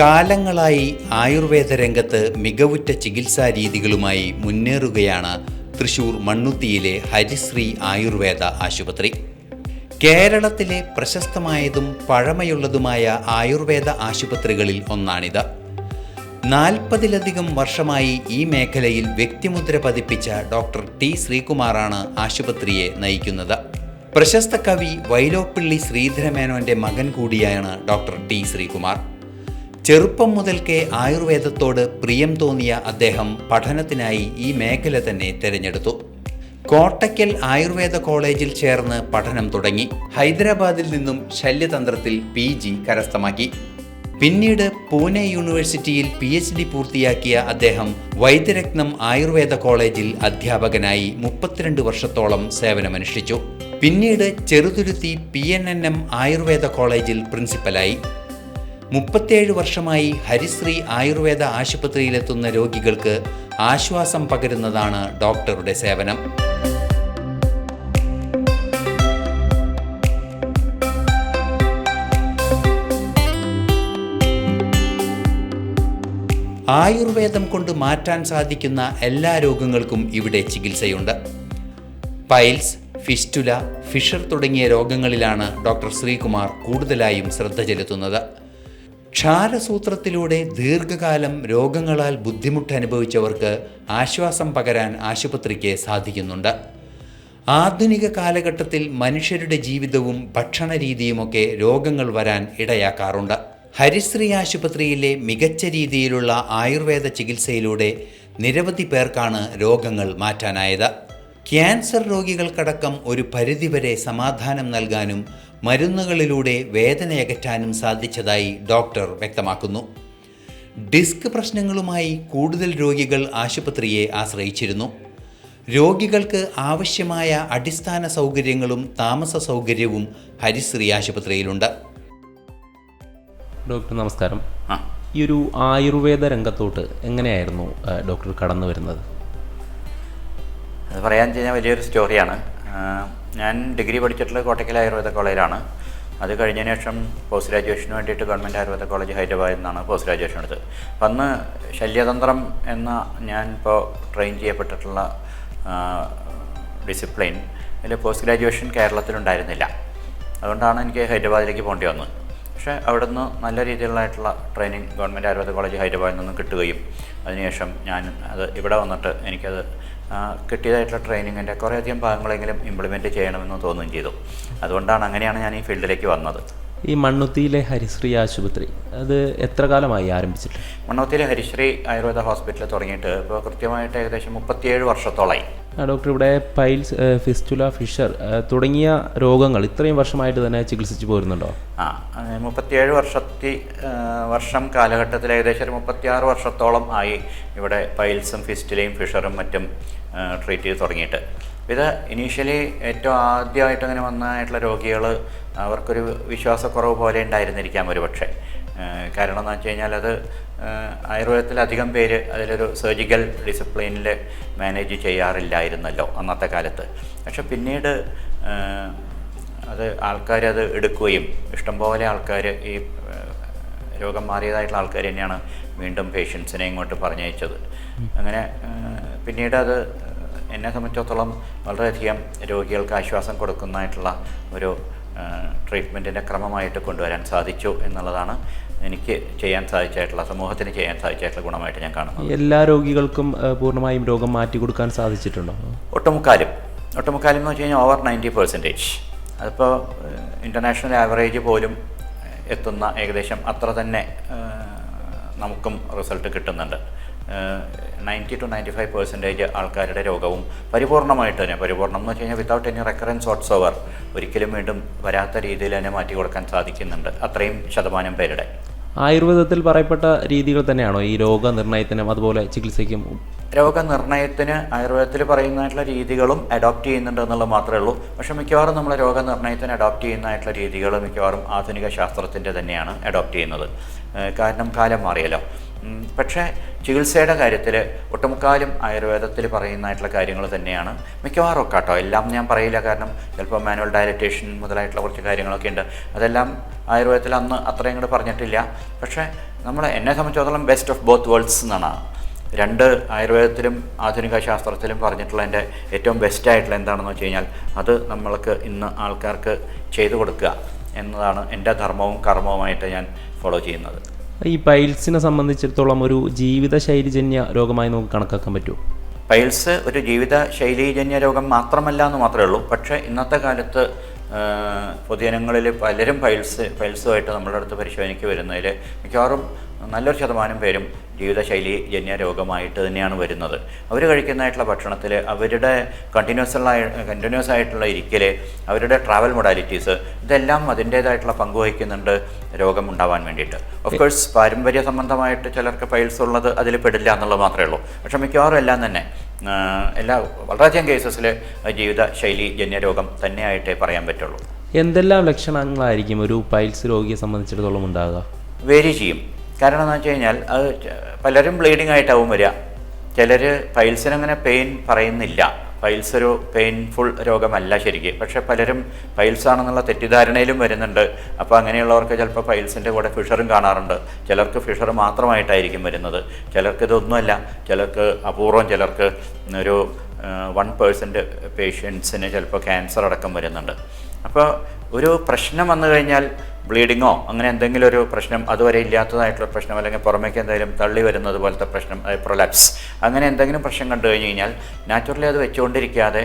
കാലങ്ങളായി ആയുർവേദ രംഗത്ത് മികവുറ്റ ചികിത്സാ രീതികളുമായി മുന്നേറുകയാണ് തൃശൂർ മണ്ണുത്തിയിലെ ഹരിശ്രീ ആയുർവേദ ആശുപത്രി. കേരളത്തിലെ പ്രശസ്തമായതും പഴമയുള്ളതുമായ ആയുർവേദ ആശുപത്രികളിൽ ഒന്നാണിത്. 40-ലധികം വർഷമായി ഈ മേഖലയിൽ വ്യക്തിമുദ്ര പതിപ്പിച്ച ഡോക്ടർ ടി ശ്രീകുമാറാണ് ആശുപത്രിയെ നയിക്കുന്നത്. പ്രശസ്ത കവി വൈലോപ്പിള്ളി ശ്രീധരമേനോന്റെ മകൻ കൂടിയാണ് ഡോക്ടർ ടി ശ്രീകുമാർ. ചെറുപ്പം മുതൽക്കേ ആയുർവേദത്തോട് പ്രിയം തോന്നിയ അദ്ദേഹം പഠനത്തിനായി ഈ മേഖല തന്നെ തിരഞ്ഞെടുത്തു. കോട്ടയ്ക്കൽ ആയുർവേദ കോളേജിൽ ചേർന്ന് പഠനം തുടങ്ങി. ഹൈദരാബാദിൽ നിന്നും ശല്യതന്ത്രത്തിൽ PG കരസ്ഥമാക്കി. പിന്നീട് പൂനെ യൂണിവേഴ്സിറ്റിയിൽ PhD പൂർത്തിയാക്കിയ അദ്ദേഹം വൈദ്യരത്നം ആയുർവേദ കോളേജിൽ അധ്യാപകനായി 32 വർഷത്തോളം സേവനമനുഷ്ഠിച്ചു. പിന്നീട് ചെറുതുരുത്തി PNNM ആയുർവേദ കോളേജിൽ പ്രിൻസിപ്പലായി. 37 വർഷമായി ഹരിശ്രീ ആയുർവേദ ആശുപത്രിയിലെത്തുന്ന രോഗികൾക്ക് ആശ്വാസം പകരുന്നതാണ് ഡോക്ടറുടെ സേവനം. ആയുർവേദം കൊണ്ട് മാറ്റാൻ സാധിക്കുന്ന എല്ലാ രോഗങ്ങൾക്കും ഇവിടെ ചികിത്സയുണ്ട്. പൈൽസ്, ഫിസ്റ്റുല, ഫിഷർ തുടങ്ങിയ രോഗങ്ങളിലാണ് ഡോക്ടർ ശ്രീകുമാർ കൂടുതലായും ശ്രദ്ധ ചെലുത്തുന്നത്. ക്ഷാരസൂത്രത്തിലൂടെ ദീർഘകാലം രോഗങ്ങളാൽ ബുദ്ധിമുട്ട് അനുഭവിച്ചവർക്ക് ആശ്വാസം പകരാൻ ആശുപത്രിക്ക് സാധിക്കുന്നുണ്ട്. ആധുനിക കാലഘട്ടത്തിൽ മനുഷ്യരുടെ ജീവിതവും ഭക്ഷണരീതിയുമൊക്കെ രോഗങ്ങൾ വരാൻ ഇടയാക്കാറുണ്ട്. ഹരിശ്രീ ആശുപത്രിയിലെ മികച്ച രീതിയിലുള്ള ആയുർവേദ ചികിത്സയിലൂടെ നിരവധി പേർക്കാണ് രോഗങ്ങൾ മാറ്റാനായത്. ക്യാൻസർ രോഗികൾക്കടക്കം ഒരു പരിധിവരെ സമാധാനം നൽകാനും മരുന്നുകളിലൂടെ വേദനയകറ്റാനും സാധിച്ചതായി ഡോക്ടർ വ്യക്തമാക്കുന്നു. ഡിസ്ക് പ്രശ്നങ്ങളുമായി കൂടുതൽ രോഗികൾ ആശുപത്രിയെ ആശ്രയിച്ചിരുന്നു. രോഗികൾക്ക് ആവശ്യമായ അടിസ്ഥാന സൗകര്യങ്ങളും താമസ സൗകര്യവും ഹരിശ്രീ ആശുപത്രിയിലുണ്ട്. ഡോക്ടർ നമസ്കാരം. ഈ ഒരു ആയുർവേദ രംഗത്തോട്ട് എങ്ങനെയായിരുന്നു ഡോക്ടർ കടന്നു വരുന്നത്? അത് പറയാൻ കഴിഞ്ഞാൽ വലിയൊരു സ്റ്റോറിയാണ്. ഞാൻ ഡിഗ്രി പഠിച്ചിട്ടുള്ളത് കോട്ടയ്ക്കൽ ആയുർവേദ കോളേജിലാണ്. അത് കഴിഞ്ഞതിന് ശേഷം പോസ്റ്റ് ഗ്രാജുവേഷന് വേണ്ടിയിട്ട് ഗവൺമെൻറ് ആയുർവേദ കോളേജ് ഹൈദരാബാദിൽ നിന്നാണ് പോസ്റ്റ് ഗ്രാജുവേഷൻ എടുത്തത്. അപ്പം അന്ന് ശല്യതന്ത്രം എന്ന ഞാൻ ഇപ്പോൾ ട്രെയിൻ ചെയ്യപ്പെട്ടിട്ടുള്ള ഡിസിപ്ലിൻ അതിൽ പോസ്റ്റ് ഗ്രാജുവേഷൻ കേരളത്തിലുണ്ടായിരുന്നില്ല. അതുകൊണ്ടാണ് എനിക്ക് ഹൈദരാബാദിലേക്ക് പോകേണ്ടി വന്നത്. പക്ഷേ അവിടെ നിന്ന് നല്ല രീതിയിലുള്ളതായിട്ടുള്ള ട്രെയിനിങ് ഗവൺമെൻറ് ആയുർവേദ കോളേജ് ഹൈദരാബാദിൽ നിന്നും കിട്ടുകയും അതിനുശേഷം ഞാൻ അത് ഇവിടെ വന്നിട്ട് എനിക്കത് കിട്ടിയതായിട്ടുള്ള ട്രെയിനിങ്ങിൻ്റെ കുറേയധികം ഭാഗങ്ങളെങ്കിലും ഇംപ്ലിമെൻറ്റ് ചെയ്യണമെന്ന് തോന്നുകയും ചെയ്തു. അങ്ങനെയാണ് ഞാൻ ഈ ഫീൽഡിലേക്ക് വന്നത്. ഈ മണ്ണുത്തിയിലെ ഹരിശ്രീ ആശുപത്രി അത് എത്ര കാലമായി ആരംഭിച്ചിട്ട്? മണ്ണുത്തിയിലെ ഹരിശ്രീ ആയുർവേദ ഹോസ്പിറ്റൽ തുടങ്ങിയിട്ട് ഇപ്പോൾ കൃത്യമായിട്ട് ഏകദേശം 37 വർഷത്തോളമായി. ഡോക്ടർ, ഇവിടെ പൈൽസ്, ഫിസ്റ്റുല, ഫിഷർ തുടങ്ങിയ രോഗങ്ങൾ ഇത്രയും വർഷമായിട്ട് തന്നെ ചികിത്സിച്ച് പോരുന്നുണ്ടോ? 37 വർഷം കാലഘട്ടത്തിൽ ഏകദേശം ഒരു 36 വർഷത്തോളം ആയി ഇവിടെ പൈൽസും ഫിസ്റ്റുലയും ഫിഷറും മറ്റും ട്രീറ്റ് ചെയ്ത് തുടങ്ങിയിട്ട്. ഇത് ഇനീഷ്യലി ഏറ്റവും ആദ്യമായിട്ട് അങ്ങനെ വന്നതായിട്ടുള്ള രോഗികൾ അവർക്കൊരു വിശ്വാസക്കുറവ് പോലെ ഉണ്ടായിരുന്നിരിക്കാം ഒരു പക്ഷേ. കാരണം എന്ന് വെച്ച് കഴിഞ്ഞാൽ അത് ആയുർവേദത്തിലധികം പേര് അതിലൊരു സർജിക്കൽ ഡിസിപ്ലിനിൽ മാനേജ് ചെയ്യാറില്ലായിരുന്നല്ലോ അന്നത്തെ കാലത്ത്. പക്ഷെ പിന്നീട് ആൾക്കാരത് എടുക്കുകയും ഇഷ്ടംപോലെ ആൾക്കാർ ഈ രോഗം മാറിയതായിട്ടുള്ള ആൾക്കാർ തന്നെയാണ് വീണ്ടും പേഷ്യൻസിനെ ഇങ്ങോട്ട് പറഞ്ഞയച്ചത്. അങ്ങനെ പിന്നീട് അത് എന്നെ സംബന്ധിച്ചിടത്തോളം വളരെയധികം രോഗികൾക്ക് ആശ്വാസം കൊടുക്കുന്നതായിട്ടുള്ള ഒരു ട്രീറ്റ്മെൻറ്റിൻ്റെ ക്രമമായിട്ട് കൊണ്ടുവരാൻ സാധിച്ചു എന്നുള്ളതാണ് എനിക്ക് ചെയ്യാൻ സാധിച്ചായിട്ടുള്ള, സമൂഹത്തിന് ചെയ്യാൻ സാധിച്ചായിട്ടുള്ള ഗുണമായിട്ട് ഞാൻ കാണുന്നത്. എല്ലാ രോഗികൾക്കും പൂർണ്ണമായും രോഗം മാറ്റി കൊടുക്കാൻ സാധിച്ചിട്ടുണ്ടോ? ഒട്ടുമുക്കാലും എന്ന് വെച്ച് കഴിഞ്ഞാൽ ഓവർ 90%. അതിപ്പോൾ ഇൻ്റർനാഷണൽ ആവറേജ് പോലും എത്തുന്ന ഏകദേശം അത്ര തന്നെ നമുക്കും റിസൾട്ട് കിട്ടുന്നുണ്ട്. 90 to 95% ആൾക്കാരുടെ രോഗവും പരിപൂർണമായിട്ട് തന്നെ, പരിപൂർണം എന്ന് വെച്ച് കഴിഞ്ഞാൽ വിത്തൗട്ട് എനി റെക്കറൻസ് വാട്ട്സോവർ, ഒരിക്കലും വീണ്ടും വരാത്ത രീതിയിൽ തന്നെ മാറ്റി കൊടുക്കാൻ സാധിക്കുന്നുണ്ട് അത്രയും ശതമാനം പേരുടെ. ആയുർവേദത്തിൽ പറയപ്പെട്ട രീതികൾ തന്നെയാണോ ഈ രോഗനിർണയത്തിനും അതുപോലെ ചികിത്സയ്ക്കും? രോഗനിർണയത്തിന് ആയുർവേദത്തിൽ പറയുന്നതായിട്ടുള്ള രീതികളും അഡോപ്റ്റ് ചെയ്യുന്നുണ്ട് എന്നുള്ളത് മാത്രമേ ഉള്ളൂ. പക്ഷേ മിക്കവാറും നമ്മൾ രോഗനിർണയത്തിന് അഡോപ്റ്റ് ചെയ്യുന്നതായിട്ടുള്ള രീതികൾ മിക്കവാറും ആധുനിക ശാസ്ത്രത്തിൻ്റെ തന്നെയാണ് അഡോപ്റ്റ് ചെയ്യുന്നത്. കാരണം കാലം മാറിയല്ലോ. പക്ഷേ ചികിത്സയുടെ കാര്യത്തിൽ ഒട്ടുമുക്കാലും ആയുർവേദത്തിൽ പറയുന്നതായിട്ടുള്ള കാര്യങ്ങൾ തന്നെയാണ് മിക്കവാറും ഒക്കെ കേട്ടോ. എല്ലാം ഞാൻ പറയില്ല, കാരണം ചിലപ്പോൾ മാനുവൽ ഡയലറ്റേഷൻ മുതലായിട്ടുള്ള കുറച്ച് കാര്യങ്ങളൊക്കെ ഉണ്ട്. അതെല്ലാം ആയുർവേദത്തിൽ അന്ന് അത്രയും കൂടെ പറഞ്ഞിട്ടില്ല. പക്ഷേ എന്നെ സംബന്ധിച്ചിടത്തോളം ബെസ്റ്റ് ഓഫ് ബോത്ത് വേൾഡ്സ് എന്നാണ്. രണ്ട് ആയുർവേദത്തിലും ആധുനിക ശാസ്ത്രത്തിലും പറഞ്ഞിട്ടുള്ളതിൻ്റെ ഏറ്റവും ബെസ്റ്റായിട്ടുള്ള എന്താണെന്ന് വെച്ച് കഴിഞ്ഞാൽ അത് നമ്മൾക്ക് ഇന്ന് ആൾക്കാർക്ക് ചെയ്തു കൊടുക്കുക എന്നതാണ് എൻ്റെ ധർമ്മവും കർമ്മവുമായിട്ട് ഞാൻ ഫോളോ ചെയ്യുന്നത്. ഈ പൈൽസിനെ സംബന്ധിച്ചിടത്തോളം ഒരു ജീവിതശൈലിജന്യ രോഗമായി നമുക്ക് കണക്കാക്കാൻ പറ്റുമോ? പൈൽസ് ഒരു ജീവിതശൈലീജന്യ രോഗം മാത്രമല്ല എന്ന് മാത്രമേ ഉള്ളൂ. പക്ഷേ ഇന്നത്തെ കാലത്ത് പൊതുജനങ്ങളിൽ പലരും പൈൽസുമായിട്ട് നമ്മളുടെ അടുത്ത് പരിശോധനയ്ക്ക് വരുന്നതിൽ മിക്കവാറും നല്ലൊരു ശതമാനം പേരും ജീവിതശൈലീജന്യ രോഗമായിട്ട് തന്നെയാണ് വരുന്നത്. അവർ കഴിക്കുന്നതായിട്ടുള്ള ഭക്ഷണത്തിൽ, അവരുടെ കണ്ടിന്യൂസ് ആയിട്ടുള്ള ഇരിക്കൽ, അവരുടെ ട്രാവൽ മൊഡാലിറ്റീസ്, ഇതെല്ലാം അതിൻ്റേതായിട്ടുള്ള പങ്ക് വഹിക്കുന്നുണ്ട് രോഗം ഉണ്ടാവാൻ വേണ്ടിയിട്ട്. ഓഫ് കോഴ്സ് പാരമ്പര്യ സംബന്ധമായിട്ട് ചിലർക്ക് പൈൽസ് ഉള്ളത് അതിൽ പെടില്ല എന്നുള്ളത് മാത്രമേ ഉള്ളൂ. പക്ഷേ മിക്കവാറും എല്ലാം തന്നെ വളരെയധികം കേസസിൽ ജീവിതശൈലീജന്യ രോഗം തന്നെയായിട്ടേ പറയാൻ പറ്റുള്ളൂ. എന്തെല്ലാം ലക്ഷണങ്ങളായിരിക്കും ഒരു പൈൽസ് രോഗിയെ സംബന്ധിച്ചിടത്തോളം ഉണ്ടാകുക? വേരി ചെയ്യും. കാരണം എന്ന് വെച്ച് കഴിഞ്ഞാൽ അത് പലരും ബ്ലീഡിംഗ് ആയിട്ടാവും വരിക. ചിലർ പൈൽസിനങ്ങനെ പെയിൻ പറയുന്നില്ല, പൈൽസ് ഒരു പെയിൻഫുൾ രോഗമല്ല ശരിക്കും. പക്ഷേ പലരും പൈൽസ് ആണെന്നുള്ള തെറ്റിദ്ധാരണയിലും വരുന്നുണ്ട്. അപ്പോൾ അങ്ങനെയുള്ളവർക്ക് ചിലപ്പോൾ പൈൽസിൻ്റെ കൂടെ ഫിഷറും കാണാറുണ്ട്. ചിലർക്ക് ഫിഷർ മാത്രമായിട്ടായിരിക്കും വരുന്നത്, ചിലർക്ക് ഇതൊന്നുമല്ല, ചിലർക്ക് അപൂർവം, ചിലർക്ക് ഒരു 1% പേഷ്യൻസിന് ചിലപ്പോൾ ക്യാൻസർ അടക്കം വരുന്നുണ്ട്. അപ്പോൾ ഒരു പ്രശ്നം വന്നു കഴിഞ്ഞാൽ ബ്ലീഡിങ്ങോ അങ്ങനെ എന്തെങ്കിലും ഒരു പ്രശ്നം അതുവരെ ഇല്ലാത്തതായിട്ടുള്ള പ്രശ്നം, അല്ലെങ്കിൽ പുറമേക്ക് എന്തെങ്കിലും തള്ളി വരുന്നത് പോലത്തെ പ്രശ്നം, പ്രൊലാപ്സ്, അങ്ങനെ എന്തെങ്കിലും പ്രശ്നം കണ്ടു കഴിഞ്ഞ് കഴിഞ്ഞാൽ നാച്ചുറലി അത് വെച്ചുകൊണ്ടിരിക്കാതെ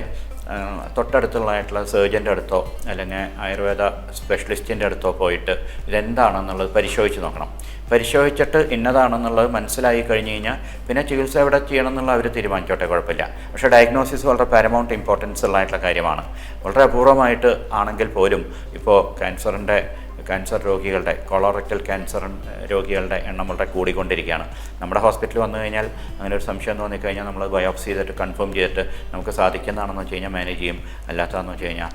തൊട്ടടുത്തുള്ളതായിട്ടുള്ള സർജൻ്റെ അടുത്തോ അല്ലെങ്കിൽ ആയുർവേദ സ്പെഷ്യലിസ്റ്റിൻ്റെ അടുത്തോ പോയിട്ട് ഇതെന്താണെന്നുള്ളത് പരിശോധിച്ച് നോക്കണം. പരിശോധിച്ചിട്ട് ഇന്നതാണെന്നുള്ളത് മനസ്സിലായി കഴിഞ്ഞ് കഴിഞ്ഞാൽ പിന്നെ ചികിത്സ എവിടെ ചെയ്യണം എന്നുള്ള അവർ തീരുമാനിച്ചോട്ടെ, കുഴപ്പമില്ല. പക്ഷേ ഡയഗ്നോസിസ് വളരെ പാരമൗണ്ട് ഇമ്പോർട്ടൻസ് ഉള്ളതായിട്ടുള്ള കാര്യമാണ്. വളരെ അപൂർവമായിട്ട് ആണെങ്കിൽ പോലും ഇപ്പോൾ ക്യാൻസർ രോഗികളുടെ, കൊളോറക്ടൽ ക്യാൻസർ രോഗികളുടെ എണ്ണം വളരെ കൂടിക്കൊണ്ടിരിക്കുകയാണ്. നമ്മുടെ ഹോസ്പിറ്റലിൽ വന്നു കഴിഞ്ഞാൽ അങ്ങനെ ഒരു സംശയം തോന്നിക്കഴിഞ്ഞാൽ നമ്മൾ ബയോപ്സി ചെയ്തിട്ട് കൺഫേം ചെയ്തിട്ട് നമുക്ക് സാധിക്കുന്നതാണെന്ന് വെച്ച് കഴിഞ്ഞാൽ മാനേജ് ചെയ്യും, അല്ലാത്തതെന്ന് വെച്ച് കഴിഞ്ഞാൽ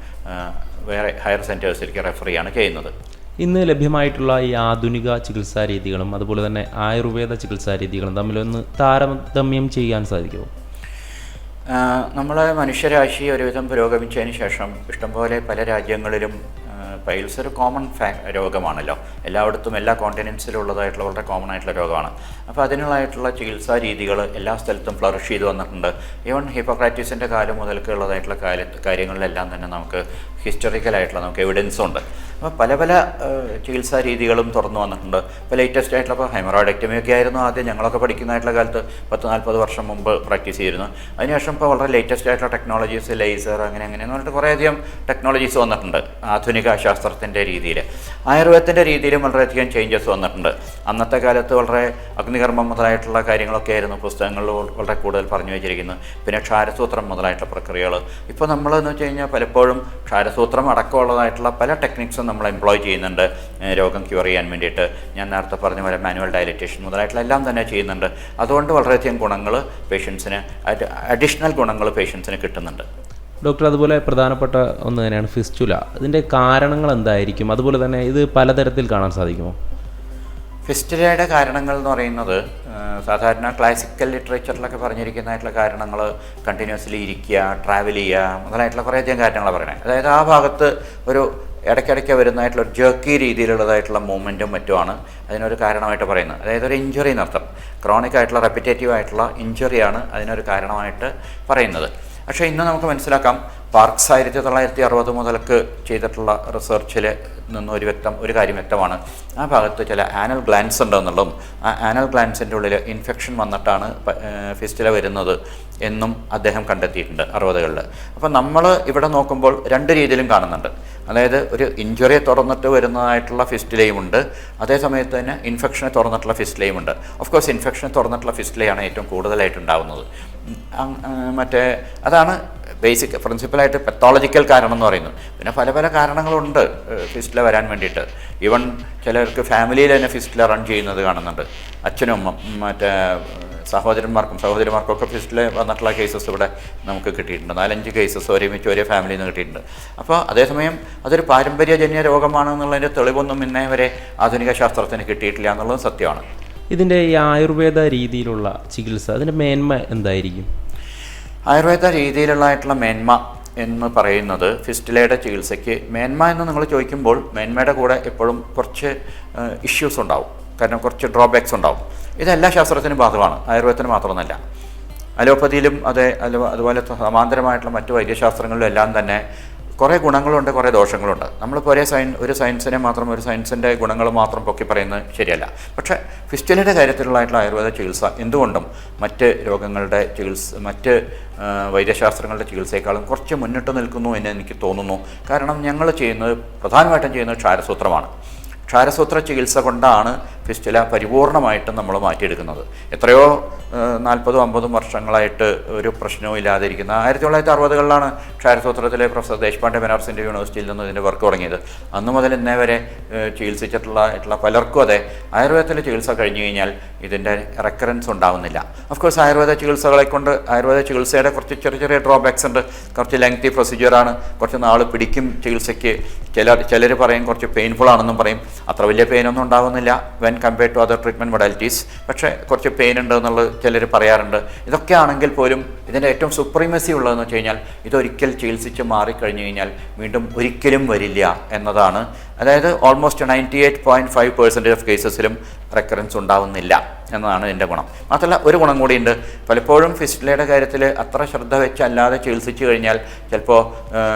വേറെ ഹയർ സെൻറ്റേഴ്സിലേക്ക് റെഫർ ചെയ്യാണ് ചെയ്യുന്നത്. ഇന്ന് ലഭ്യമായിട്ടുള്ള ഈ ആധുനിക ചികിത്സാ രീതികളും അതുപോലെ തന്നെ ആയുർവേദ ചികിത്സാ രീതികളും തമ്മിലൊന്ന് താരതമ്യം ചെയ്യാൻ സാധിക്കുമോ? നമ്മളെ മനുഷ്യരാശി ഒരുവിധം പുരോഗമിച്ചതിന് ശേഷം ഇഷ്ടംപോലെ പല രാജ്യങ്ങളിലും പൈൽസ് ഒരു കോമൺ രോഗമാണല്ലോ. എല്ലായിടത്തും എല്ലാ കോണ്ടിനെൻസിലും ഉള്ളതായിട്ടുള്ള വളരെ കോമൺ ആയിട്ടുള്ള രോഗമാണ്. അപ്പോൾ അതിനുള്ളതായിട്ടുള്ള ചികിത്സാ രീതികൾ എല്ലാ സ്ഥലത്തും ഫ്ലറിഷ് ചെയ്ത് വന്നിട്ടുണ്ട്. ഈവൻ ഹിപ്പോക്രാറ്റീസിൻ്റെ കാലം മുതൽക്ക് ഉള്ളതായിട്ടുള്ള കാര്യങ്ങളിലെല്ലാം തന്നെ നമുക്ക് ഹിസ്റ്റോറിക്കലായിട്ടുള്ള നമുക്ക് എവിഡൻസും ഉണ്ട്. അപ്പോൾ പല പല ചികിത്സാ രീതികളും തുറന്നു വന്നിട്ടുണ്ട്. ഇപ്പോൾ ലേറ്റസ്റ്റ് ആയിട്ടുള്ള ഇപ്പോൾ ഹെമറോയിഡക്ടമി ഒക്കെ ആയിരുന്നു ആദ്യം ഞങ്ങളൊക്കെ പഠിക്കുന്നതായിട്ടുള്ള കാലത്ത് 10-40 വർഷം മുമ്പ് പ്രാക്ടീസ് ചെയ്തിരുന്നു. അതിനുശേഷം ഇപ്പോൾ വളരെ ലേറ്റസ്റ്റ് ആയിട്ടുള്ള ടെക്നോളജീസ്, ലേസർ, അങ്ങനെ എന്ന് പറഞ്ഞിട്ട് കുറേയധികം ടെക്നോളജീസ് വന്നിട്ടുണ്ട്. ആധുനിക ശാസ്ത്രത്തിൻ്റെ രീതിയിൽ, ആയുർവേദത്തിൻ്റെ രീതിയിലും വളരെയധികം ചേഞ്ചസ് വന്നിട്ടുണ്ട്. അന്നത്തെ കാലത്ത് വളരെ അഗ്നികർമ്മം മുതലായിട്ടുള്ള കാര്യങ്ങളൊക്കെ ആയിരുന്നു പുസ്തകങ്ങളിൽ വളരെ കൂടുതൽ പറഞ്ഞു വെച്ചിരിക്കുന്നത്. പിന്നെ ക്ഷാരസൂത്രം മുതലായിട്ടുള്ള പ്രക്രിയകൾ. ഇപ്പോൾ നമ്മളെന്ന് വെച്ച് കഴിഞ്ഞാൽ പലപ്പോഴും ക്ഷാരസൂത്രം അടക്കമുള്ളതായിട്ടുള്ള പല ടെക്നിക്സും നമ്മൾ എംപ്ലോയ് ചെയ്യുന്നുണ്ട് രോഗം ക്യൂർ ചെയ്യാൻ വേണ്ടിയിട്ട്. ഞാൻ നേരത്തെ പറഞ്ഞ പോലെ മാനുവൽ ഡയലറ്റേഷൻ മുതലായിട്ടുള്ള എല്ലാം തന്നെ ചെയ്യുന്നുണ്ട്. അതുകൊണ്ട് വളരെയധികം ഗുണങ്ങൾ പേഷ്യൻസിന്, അഡീഷണൽ ഗുണങ്ങൾ പേഷ്യൻസിന് കിട്ടുന്നുണ്ട്. ഡോക്ടർ, അതുപോലെ പ്രധാനപ്പെട്ട ഒന്ന് തന്നെയാണ് ഫിസ്റ്റുല. ഇതിൻ്റെ കാരണങ്ങൾ എന്തായിരിക്കും? അതുപോലെ തന്നെ ഇത് പലതരത്തിൽ കാണാൻ സാധിക്കുമോ? ഫിസ്റ്റുലയുടെ കാരണങ്ങൾ എന്ന് പറയുന്നത് സാധാരണ ക്ലാസിക്കൽ ലിറ്ററേച്ചറിലൊക്കെ പറഞ്ഞിരിക്കുന്നതായിട്ടുള്ള കാരണങ്ങൾ കണ്ടിന്യൂസ്ലി ഇരിക്കുക, ട്രാവൽ ചെയ്യുക മുതലായിട്ടുള്ള കുറേയധികം കാര്യങ്ങളാണ് പറയുന്നത്. അതായത് ആ ഭാഗത്ത് ഒരു ഇടയ്ക്കിടയ്ക്ക് വരുന്നതായിട്ടുള്ള ഒരു ജേർക്കി രീതിയിലുള്ളതായിട്ടുള്ള മൂവ്മെൻറ്റും മറ്റുമാണ് അതിനൊരു കാരണമായിട്ട് പറയുന്നത്. അതായത് ഒരു ഇഞ്ചുറി എന്നർത്ഥം, ക്രോണിക് ആയിട്ടുള്ള റെപ്പിറ്റേറ്റീവ് ആയിട്ടുള്ള ഇഞ്ചുറിയാണ് അതിനൊരു കാരണമായിട്ട് പറയുന്നത്. പക്ഷേ ഇന്ന് നമുക്ക് മനസ്സിലാക്കാം, പാർക്സ് 1960 മുതൽക്ക് ചെയ്തിട്ടുള്ള റിസർച്ചിൽ നിന്ന് ഒരു കാര്യം വ്യക്തമാണ്. ആ ഭാഗത്ത് ചില ആനൽ ഗ്ലാൻസ് ഉണ്ടെന്നുള്ളതും ആ ആനൽ ഗ്ലാൻസിൻ്റെ ഉള്ളിൽ ഇൻഫെക്ഷൻ വന്നിട്ടാണ് ഫിസ്റ്റുല വരുന്നത് എന്നും അദ്ദേഹം കണ്ടെത്തിയിട്ടുണ്ട് 60കളിൽ. അപ്പോൾ നമ്മൾ ഇവിടെ നോക്കുമ്പോൾ രണ്ട് രീതിയിലും കാണുന്നുണ്ട്. അതായത് ഒരു ഇഞ്ചുറിയെ തുറന്നിട്ട് വരുന്നതായിട്ടുള്ള ഫിസ്റ്റുലയും ഉണ്ട്, അതേ സമയത്ത് തന്നെ ഇൻഫെക്ഷനെ തുറന്നിട്ടുള്ള ഫിസ്റ്റുലയും ഉണ്ട്. ഓഫ് കോഴ്സ് ഇൻഫെക്ഷനെ തുറന്നിട്ടുള്ള ഫിസ്റ്റുലയാണ് ഏറ്റവും കൂടുതലായിട്ടുണ്ടാവുന്നത്. അതാണ് ബേസിക് പ്രിൻസിപ്പലായിട്ട് പത്തോളജിക്കൽ കാരണം എന്ന് പറയുന്നത്. പിന്നെ പല പല കാരണങ്ങളുണ്ട് ഫിസ്റ്റുല വരാൻ വേണ്ടിയിട്ട്. ഈവൻ ചിലർക്ക് ഫാമിലിയിൽ തന്നെ ഫിസ്റ്റുല റൺ ചെയ്യുന്നത് കാണുന്നുണ്ട്. അച്ഛനും സഹോദരിമാർക്കൊക്കെ ഫിസ്റ്റുല വന്നിട്ടുള്ള കേസസ് ഇവിടെ നമുക്ക് കിട്ടിയിട്ടുണ്ട്. 4-5 കേസസ് ഒരുമിച്ച് ഒരേ ഫാമിലിയിൽ നിന്ന് കിട്ടിയിട്ടുണ്ട്. അപ്പോൾ അതേസമയം അതൊരു പാരമ്പര്യജന്യ രോഗമാണെന്നുള്ളതിൻ്റെ തെളിവൊന്നും ഇന്നേ വരെ ആധുനിക ശാസ്ത്രത്തിന് കിട്ടിയിട്ടില്ല എന്നുള്ളതും സത്യമാണ്. ഇതിൻ്റെ ഈ ആയുർവേദ രീതിയിലുള്ള ചികിത്സ അതിൻ്റെ മേന്മ എന്തായിരിക്കും? ആയുർവേദ രീതിയിലുള്ളതായിട്ടുള്ള മേന്മ എന്ന് പറയുന്നത് ഫിസ്റ്റുലയുടെ ചികിത്സയ്ക്ക് മേന്മ എന്ന് നിങ്ങൾ ചോദിക്കുമ്പോൾ മേന്മയുടെ കൂടെ എപ്പോഴും കുറച്ച് ഇഷ്യൂസ് ഉണ്ടാവും. കാരണം കുറച്ച് ഡ്രോബാക്സ് ഉണ്ടാവും. ഇതെല്ലാ ശാസ്ത്രത്തിനും ബാധകമാണ്, ആയുർവേദത്തിന് മാത്രമൊന്നുമല്ല. അലോപ്പതിയിലും അതുപോലെ സമാന്തരമായിട്ടുള്ള മറ്റു വൈദ്യശാസ്ത്രങ്ങളിലും എല്ലാം തന്നെ കുറേ ഗുണങ്ങളുണ്ട്, കുറേ ദോഷങ്ങളുണ്ട്. നമ്മളിപ്പോൾ ഒരു സയൻസിനെ മാത്രം, ഒരു സയൻസിൻ്റെ ഗുണങ്ങൾ മാത്രം പൊക്കി പറയുന്നത് ശരിയല്ല. പക്ഷേ ഫിസ്റ്റുലയുടെ കാര്യത്തിലുള്ളതായിട്ടുള്ള ആയുർവേദ ചികിത്സ എന്തുകൊണ്ടും മറ്റ് രോഗങ്ങളുടെ മറ്റ് വൈദ്യശാസ്ത്രങ്ങളുടെ ചികിത്സയെക്കാളും കുറച്ച് മുന്നിട്ട് നിൽക്കുന്നു എന്ന് എനിക്ക് തോന്നുന്നു. കാരണം ഞങ്ങൾ പ്രധാനമായിട്ടും ചെയ്യുന്നത് ക്ഷാരസൂത്രമാണ്. ക്ഷാരസൂത്ര ചികിത്സ കൊണ്ടാണ് ഫിസ്റ്റുല പരിപൂർണമായിട്ടും നമ്മൾ മാറ്റിയെടുക്കുന്നത്. എത്രയോ 40-50 വർഷങ്ങളായിട്ട് ഒരു പ്രശ്നവും ഇല്ലാതിരിക്കുന്ന 1960-കളിലാണ് ക്ഷാരസൂത്രത്തിലെ പ്രൊഫസർ ദേശ്പാണ്ഡെ ബനാറസ് ഹിന്ദു യൂണിവേഴ്സിറ്റിയിൽ നിന്ന് ഇതിൻ്റെ വർക്ക് തുടങ്ങിയത്. അന്ന് മുതൽ ഇന്നേ വരെ ചികിത്സിച്ചിട്ടുള്ള പലർക്കും അതെ ആയുർവേദത്തിലെ ചികിത്സ കഴിഞ്ഞു കഴിഞ്ഞാൽ ഇതിൻ്റെ റെക്കറൻസ് ഉണ്ടാവുന്നില്ല. ഓഫ്കോഴ്സ് ആയുർവേദ ചികിത്സയുടെ കുറച്ച് ചെറിയ ഡ്രോബാക്സ് ഉണ്ട്. കുറച്ച് ലെങ്തി പ്രൊസീജിയറാണ്, കുറച്ച് നാൾ പിടിക്കും ചികിത്സയ്ക്ക്. ചിലർ പറയും കുറച്ച് പെയിൻഫുൾ ആണെന്നും പറയും. അത്ര വലിയ പെയിനൊന്നും ഉണ്ടാകുന്നില്ല when compared to other treatment modalities. പക്ഷേ കുറച്ച് പെയിൻ ഉണ്ട് എന്നുള്ളത് ചിലർ പറയാറുണ്ട്. ഇതൊക്കെ ആണെങ്കിൽ പോലും ഇതിൻ്റെ ഏറ്റവും സുപ്രീമസി ഉള്ളതെന്ന് വെച്ച് കഴിഞ്ഞാൽ ഇതൊരിക്കൽ ചികിത്സിച്ച് മാറിക്കഴിഞ്ഞു കഴിഞ്ഞാൽ വീണ്ടും ഒരിക്കലും വരില്ല എന്നതാണ്. അതായത് ഓൾമോസ്റ്റ് 98.5% ഓഫ് കേസസിലും റെക്കറൻസ് ഉണ്ടാവുന്നില്ല എന്നതാണ് ഇതിൻ്റെ ഗുണം. മാത്രമല്ല ഒരു ഗുണം കൂടിയുണ്ട്. പലപ്പോഴും ഫിസ്റ്റുലയുടെ കാര്യത്തിൽ അത്ര ശ്രദ്ധ വെച്ചല്ലാതെ ചികിത്സിച്ച് കഴിഞ്ഞാൽ ചിലപ്പോൾ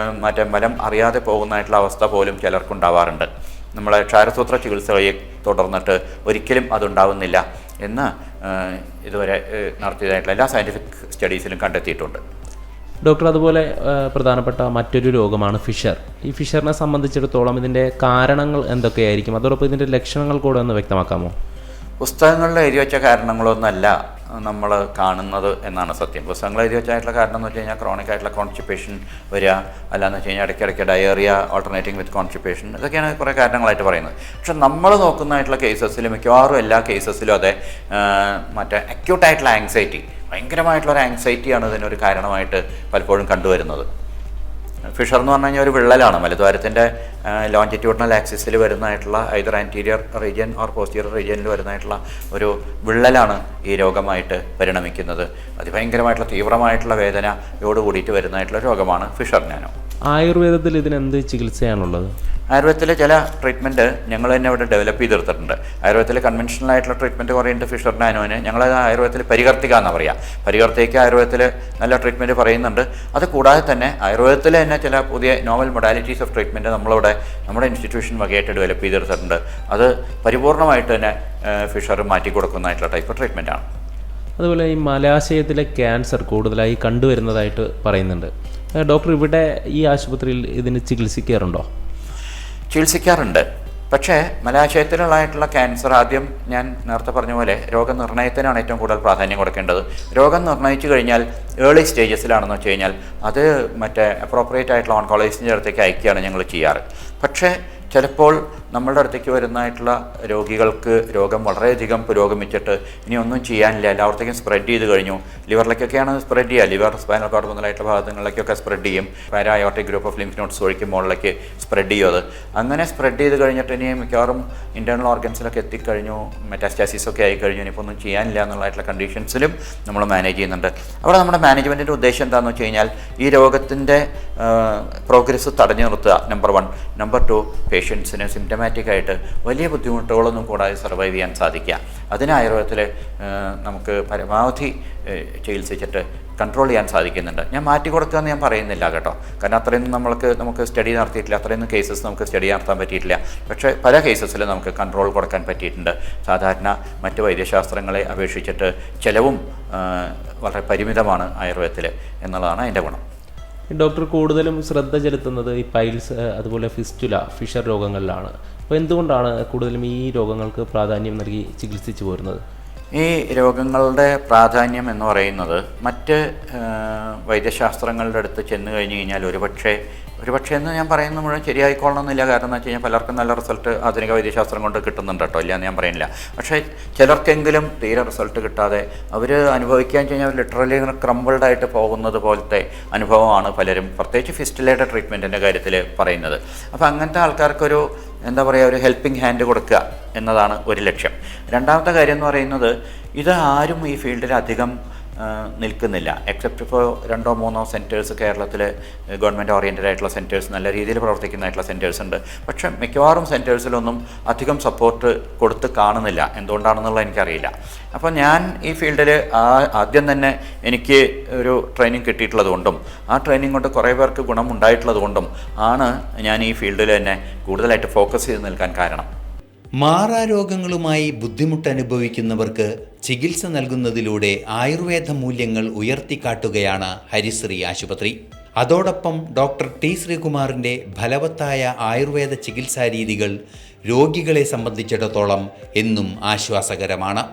മലം അറിയാതെ പോകുന്നതായിട്ടുള്ള അവസ്ഥ പോലും ചിലർക്കുണ്ടാവാറുണ്ട്. നമ്മളെ ക്ഷാരസൂത്ര ചികിത്സയെ തുടർന്നിട്ട് ഒരിക്കലും അതുണ്ടാവുന്നില്ല എന്ന് ഇതുവരെ നടത്തിയതായിട്ടുള്ള എല്ലാ സയൻറ്റിഫിക് സ്റ്റഡീസിലും കണ്ടെത്തിയിട്ടുണ്ട്. ഡോക്ടർ, അതുപോലെ പ്രധാനപ്പെട്ട മറ്റൊരു രോഗമാണ് ഫിഷർ. ഈ ഫിഷറിനെ സംബന്ധിച്ചിടത്തോളം ഇതിൻ്റെ കാരണങ്ങൾ എന്തൊക്കെയായിരിക്കും? അതോടൊപ്പം ഇതിൻ്റെ ലക്ഷണങ്ങൾ കൂടെ ഒന്ന് വ്യക്തമാക്കാമോ? പുസ്തകങ്ങളിൽ എഴുതി വെച്ച കാരണങ്ങളൊന്നല്ല നമ്മൾ കാണുന്നത് എന്നാണ് സത്യം. പുസ്തകങ്ങൾ എഴുതി വെച്ചായിട്ടുള്ള കാരണം എന്ന് വെച്ച് കഴിഞ്ഞാൽ ക്രോണിക് ആയിട്ടുള്ള കോൺസ്റ്റിപ്പേഷൻ വരിക, അല്ലാന്ന് വെച്ച് കഴിഞ്ഞാൽ ഇടയ്ക്കിടയ്ക്ക് ഡയറിയ ഓൾട്ടർനേറ്റിംഗ് വിത്ത് കോൺസ്റ്റിപ്പേഷൻ, ഇതൊക്കെയാണ് കുറേ കാരണങ്ങളായിട്ട് പറയുന്നത്. പക്ഷെ നമ്മൾ നോക്കുന്നതായിട്ടുള്ള കേസസിൽ മിക്കവാറും എല്ലാ കേസസിലും അതെ മറ്റേ അക്യൂട്ടായിട്ടുള്ള ആങ്സൈറ്റി, ഭയങ്കരമായിട്ടുള്ളൊരു ആങ്സൈറ്റിയാണ് ഇതിനൊരു കാരണമായിട്ട് പലപ്പോഴും കണ്ടുവരുന്നത്. ഫിഷർ എന്ന് പറഞ്ഞു കഴിഞ്ഞാൽ ഒരു വിള്ളലാണ്. മലദ്വാരത്തിൻ്റെ ലോഞ്ചിറ്റ്യൂഡിനൽ ആക്സിസിൽ വരുന്നതായിട്ടുള്ള either anterior region or posterior റീജിയനിൽ വരുന്നതായിട്ടുള്ള ഒരു വിള്ളലാണ് ഈ രോഗമായിട്ട് പരിണമിക്കുന്നത്. അതിഭയങ്കരമായിട്ടുള്ള തീവ്രമായിട്ടുള്ള വേദനയോട് കൂടിയിട്ട് വരുന്നതായിട്ടുള്ള രോഗമാണ് ഫിഷർ നാനോ. ആയുർവേദത്തിൽ ഇതിനെന്ത് ചികിത്സയാണുള്ളത്? ആയുർവേദത്തിലെ ചില ട്രീറ്റ്മെൻറ്റ് ഞങ്ങൾ തന്നെ ഇവിടെ ഡെവലപ്പ് ചെയ്തെടുത്തിട്ടുണ്ട്. ആയുർവേദത്തിൽ കൺവെൻഷണൽ ആയിട്ടുള്ള ട്രീറ്റ്മെൻറ്റ് കുറേയുണ്ട് ഫിഷർ നാനോന്. ഞങ്ങളത് ആയുർവേദത്തിൽ പരിവർത്തിക എന്ന് പറയാം. പരിവർത്തിക്ക് ആയുർവേദത്തിൽ നല്ല ട്രീറ്റ്മെൻറ്റ് പറയുന്നുണ്ട്. അത് കൂടാതെ തന്നെ ആയുർവേദത്തിൽ തന്നെ ചില പുതിയ നോവൽ മൊഡാലിറ്റീസ് ഓഫ് ട്രീറ്റ്മെൻറ്റ് നമ്മളിവിടെ നമ്മുടെ ഇൻസ്റ്റിറ്റ്യൂഷൻ വകയായിട്ട് ഡെവലപ്പ് ചെയ്തെടുത്തിട്ടുണ്ട്. അത് പരിപൂർണമായിട്ട് തന്നെ ഫിഷർ മാറ്റി കൊടുക്കുന്നതായിട്ടുള്ള ടൈപ്പ് ട്രീറ്റ്മെൻറ്റാണ്. അതുപോലെ ഈ മലാശയത്തിലെ ക്യാൻസർ കൂടുതലായി കണ്ടുവരുന്നതായിട്ട് പറയുന്നുണ്ട്. ഡോക്ടർ, ഇവിടെ ഈ ആശുപത്രിയിൽ ഇതിന് ചികിത്സിക്കാറുണ്ടോ? ചികിത്സിക്കാറുണ്ട്. പക്ഷേ മലാശയത്തിലുള്ളതായിട്ടുള്ള ക്യാൻസർ ആദ്യം ഞാൻ നേരത്തെ പറഞ്ഞ പോലെ രോഗനിർണയത്തിനാണ് ഏറ്റവും കൂടുതൽ പ്രാധാന്യം കൊടുക്കേണ്ടത്. രോഗം നിർണ്ണയിച്ചു കഴിഞ്ഞാൽ ഏർലി സ്റ്റേജസിലാണെന്ന് വെച്ച് കഴിഞ്ഞാൽ അത് അപ്രോപ്രിയേറ്റ് ആയിട്ടുള്ള ഓൺകോളജിസ്റ്റിൻ്റെ അടുത്തേക്ക് അയക്കുകയാണ് ഞങ്ങൾ ചെയ്യാറ്. പക്ഷേ ചിലപ്പോൾ നമ്മളുടെ അടുത്തേക്ക് വരുന്നതായിട്ടുള്ള രോഗികൾക്ക് രോഗം വളരെയധികം പുരോഗമിച്ചിട്ട് ഇനി ഒന്നും ചെയ്യാനില്ല, എല്ലാവർത്തേക്കും സ്പ്രെഡ് ചെയ്ത് കഴിഞ്ഞു. ലിവറിലേക്കൊക്കെയാണ് സ്പ്രെഡ് ചെയ്യുക. ലിവർ, സ്പൈനൽ കോർഡ് മുതലായിട്ടുള്ള ഭാഗങ്ങളിലേക്കൊക്കെ സ്പ്രെഡ് ചെയ്യും. പാരായോട്ടിക് ഗ്രൂപ്പ് ഓഫ് ലിംഫ് നോട്ട്സ് വഴിക്ക് മുകളിലേക്ക് സ്പ്രെഡ് ചെയ്യും. അത് അങ്ങനെ സ്പ്രെഡ് ചെയ്ത് കഴിഞ്ഞിട്ട് ഇനി മിക്കവാറും ഇൻറ്റേർണൽ ഓർഗൻസിലൊക്കെ എത്തിക്കഴിഞ്ഞു, മെറ്റാസ്റ്റാസിസൊക്കെ ആയിക്കഴിഞ്ഞു, ഇനിയിപ്പോൾ ഒന്നും ചെയ്യാനില്ല എന്നുള്ളതായിട്ടുള്ള കണ്ടീഷൻസിലും നമ്മൾ മാനേജ് ചെയ്യുന്നുണ്ട്. അവിടെ നമ്മുടെ മാനേജ്മെൻറ്റിൻ്റെ ഉദ്ദേശം എന്താണെന്ന് വെച്ച് കഴിഞ്ഞാൽ ഈ രോഗത്തിൻ്റെ പ്രോഗ്രസ് തടഞ്ഞു നിർത്തുക, നമ്പർ 1. നമ്പർ 2, പേഷ്യൻസിന് സിംറ്റമാറ്റിക് ആയിട്ട് വലിയ ബുദ്ധിമുട്ടുകളൊന്നും കൂടാതെ സർവൈവ് ചെയ്യാൻ സാധിക്കുക. അതിന് ആയുർവേദത്തിൽ നമുക്ക് പരമാവധി ചികിത്സിച്ചിട്ട് കൺട്രോൾ ചെയ്യാൻ സാധിക്കുന്നുണ്ട്. ഞാൻ മാറ്റി കൊടുക്കുക എന്ന് ഞാൻ പറയുന്നില്ല കേട്ടോ, കാരണം അത്രയൊന്നും നമുക്ക് സ്റ്റഡി നടത്തിയിട്ടില്ല, അത്രയൊന്നും കേസസ് നമുക്ക് സ്റ്റഡി നടത്താൻ പറ്റിയിട്ടില്ല. പക്ഷേ പല കേസസിലും നമുക്ക് കൺട്രോൾ കൊടുക്കാൻ പറ്റിയിട്ടുണ്ട്. സാധാരണ മറ്റ് വൈദ്യശാസ്ത്രങ്ങളെ അപേക്ഷിച്ചിട്ട് ചിലവും വളരെ പരിമിതമാണ് ആയുർവേദത്തിൽ എന്നുള്ളതാണ് അതിൻ്റെ ഗുണം. ഡോക്ടർ കൂടുതലും ശ്രദ്ധ ചെലുത്തുന്നത് ഈ പൈൽസ്, അതുപോലെ ഫിസ്റ്റുല, ഫിഷർ രോഗങ്ങളിലാണ്. അപ്പോൾ എന്തുകൊണ്ടാണ് കൂടുതലും ഈ രോഗങ്ങൾക്ക് പ്രാധാന്യം നൽകി ചികിത്സിച്ചു പോരുന്നത്? ഈ രോഗങ്ങളുടെ പ്രാധാന്യം എന്ന് പറയുന്നത് മറ്റ് വൈദ്യശാസ്ത്രങ്ങളുടെ അടുത്ത് ചെന്ന് കഴിഞ്ഞ് കഴിഞ്ഞാൽ ഒരുപക്ഷെ ഒരുപക്ഷെ എന്ന് ഞാൻ പറയുന്നത് മുഴുവൻ ശരിയായിക്കൊള്ളണമെന്നില്ല. കാരണം എന്ന് വെച്ച് കഴിഞ്ഞാൽ പലർക്കും നല്ല റിസൾട്ട് ആധുനിക വൈദ്യശാസ്ത്രം കൊണ്ട് കിട്ടുന്നുണ്ട് കേട്ടോ, ഇല്ല എന്ന് ഞാൻ പറയുന്നില്ല. പക്ഷേ ചിലർക്കെങ്കിലും തീരെ റിസൾട്ട് കിട്ടാതെ അവർ അനുഭവിക്കാൻ കഴിഞ്ഞാൽ ലിറ്ററലി ഇങ്ങനെ ക്രമ്പിൾഡ് ആയിട്ട് പോകുന്നത് പോലത്തെ അനുഭവമാണ് പലരും, പ്രത്യേകിച്ച് ഫിസ്റ്റുലയുടെ ട്രീറ്റ്മെൻറ്റിൻ്റെ കാര്യത്തിൽ പറയുന്നത്. അപ്പോൾ അങ്ങനത്തെ ആൾക്കാർക്കൊരു എന്താ പറയുക, ഒരു ഹെൽപ്പിംഗ് ഹാൻഡ് കൊടുക്കുക എന്നതാണ് ഒരു ലക്ഷ്യം. രണ്ടാമത്തെ കാര്യം എന്ന് പറയുന്നത്, ഇത് ആരും ഈ ഫീൽഡിൽ അധികം നിൽക്കുന്നില്ല. എക്സെപ്റ്റ് ഇപ്പോൾ 2-3 സെൻറ്റേഴ്സ് കേരളത്തിൽ ഗവൺമെൻറ് ഓറിയൻറ്റഡ് ആയിട്ടുള്ള സെൻറ്റേഴ്സ്, നല്ല രീതിയിൽ പ്രവർത്തിക്കുന്നതായിട്ടുള്ള സെൻറ്റേഴ്സ് ഉണ്ട്. പക്ഷേ മിക്കവാറും സെൻറ്റേഴ്സിലൊന്നും അധികം സപ്പോർട്ട് കൊടുത്ത് കാണുന്നില്ല. എന്തുകൊണ്ടാണെന്നുള്ളത് എനിക്കറിയില്ല. അപ്പോൾ ഞാൻ ഈ ഫീൽഡിൽ ആദ്യം തന്നെ എനിക്ക് ഒരു ട്രെയിനിങ് കിട്ടിയിട്ടുള്ളത് കൊണ്ടും ആ ട്രെയിനിങ് കൊണ്ട് കുറേ പേർക്ക് ഗുണമുണ്ടായിട്ടുള്ളത് കൊണ്ടും ആണ് ഞാൻ ഈ ഫീൽഡിൽ തന്നെ കൂടുതലായിട്ട് ഫോക്കസ് ചെയ്ത് നിൽക്കാൻ കാരണം. മാറാരോഗങ്ങളുമായി ബുദ്ധിമുട്ടനുഭവിക്കുന്നവർക്ക് ചികിത്സ നൽകുന്നതിലൂടെ ആയുർവേദ മൂല്യങ്ങൾ ഉയർത്തിക്കാട്ടുകയാണ് ഹരിശ്രീ ആശുപത്രി. അതോടൊപ്പം ഡോക്ടർ ടി ശ്രീകുമാറിൻ്റെ ഫലവത്തായ ആയുർവേദ ചികിത്സാ രീതികൾ രോഗികളെ സംബന്ധിച്ചിടത്തോളം എന്നും ആശ്വാസകരമാണ്.